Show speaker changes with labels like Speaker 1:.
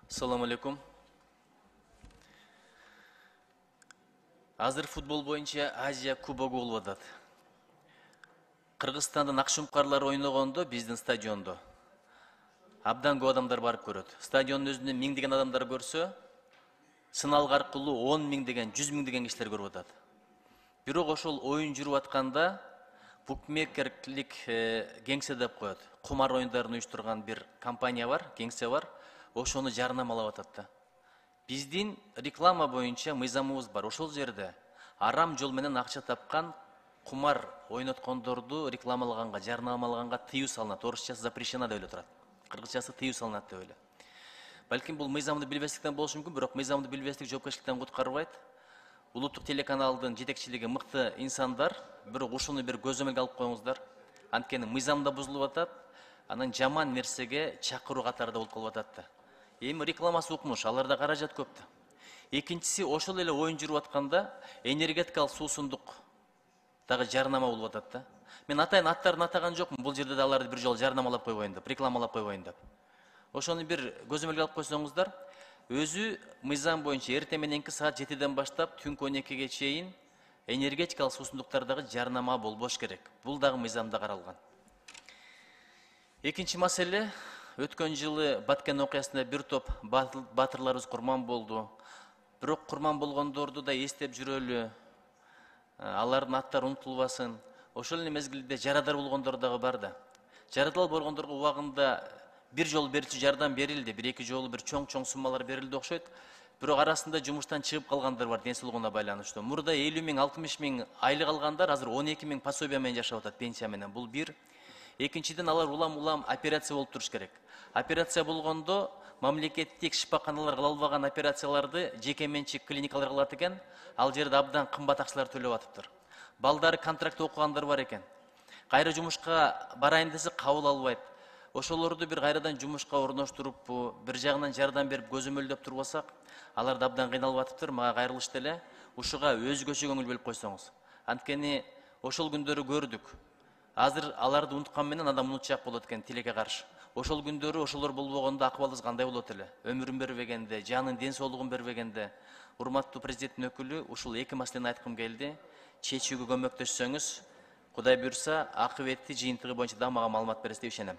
Speaker 1: Assalamu alaikum. Азыр футбол боюнча Азия кубогу болуп атат. Кыргызстандын Акшумкарлар ойногондо биздин стадиондо абдан көп адамдар барып көрөт. Стадиондун өзүндө миңдеген адамдар көрсө, сыналгы аркылуу 10 миң деген, 100 миң деген кишилер көрүп атат. Бирок ошол оюн жүрүп атканда букмекерлик кеңсе деп коет. Кумар оюндарын уюштурган бир компания бар, кеңсе бар. Ошону жарнамалап атат да. Биздин реклама боюнча мыйзамыбыз бар. Ошол жерде арам жол менен акча тапкан кумар ойноткондорду рекламалаганга, жарнамалаганга тыюу салынат. Орусчасы запрещена деп эле турат. Кыргызчасы тыюу салынат деп эле. Балким бул мыйзамды билбестиктен болушу мүмкүн, бирок мыйзамды билбестик жоопкерчиликтен куткарбайт. Улуттук телеканалдын жетекчилиги мыкты инсандар, бирок ушуну бир көзөмөлгө алып коюңуздар. Анткени мыйзамда бузулуп атат, анан жаман нерсеге чакыруу катарында болуп калып атат да. Эми рекламасы укмуш, аларда каражат көп да. Экинчиси, ошол эле оюн жүрүп атканда энергетикалык суусундук дагы жарнама болуп атат да. Мен атайын аттарын атаган жокмун, бул жерде да аларды бир жолу жарнамалап койбойн деп, рекламалап койбойн деп. Ошону бир көзөмөлгө алып койсоңуздар, өзү мыйзам боюнча эртең мененки саат 7ден баштап түнкү 12ге чейин энергетикалык суусундуктардагы жарнама болбош керек. Бул дагы мыйзамда каралган. Экинчи маселе, өткөн жылы Баткен окуясында бир топ батырларыбыз курман болду. Бирок курман болгондорду да эстеп жүрөлү. Алардын аттары унутулбасын. Ошол эле мезгилде жарадар болгондор дагы бар да. Жарадал болгондорго убагында бир жол берүүчү жардам берилди, бир-эки жолу бир чоң суммалар берилди окшойт. Бирок арасында жумуштан чыгып калгандар бар ден-соолугуна байланыштуу. Мурда 50 миң, 60 миң айлык алгандар азыр 12 миң пособия менен жашап атат, пенсия менен. Бул бир. Экинчиден, алар улам операция болуп туруш керек. Операция болгондо мамлекеттик шифаканалар кыла албаган операцияларды жеке менчик клиникалар кылат экен. Ал жерде абдан кымбат акчалар төлөп атыптыр. Балдары контракт окугандар бар экен. Кайра жумушка барайын десе кабыл албайт. Ошолорду бир кайрадан жумушка орноштуруппу, бир жагынан жардам берип көзөмөлдөп турбасак, алар да абдан кыйналып атыптыр. Мага кайрылышты эле ушуга өзгөчө көңүл бөлүп койсоңуз. Анткени ошол күндөрү көрдүк. Азыр аларды унуткан менен адам унутчак болот экен тилекке каршы. Ошол күндөрү ошолор болбогондо акыбалыбыз кандай болот эле? Өмүрүн бербегенде, жанын ден соолугун бербегенде. Урматтуу президенттин өкүлү, ушул эки маселени айткым келди. Чечүүгө көмөктөшсөңүз, Кудай буйрса, акыбетти жыйынтыгы боюнча да мага маалымат бересиз деп ишенем.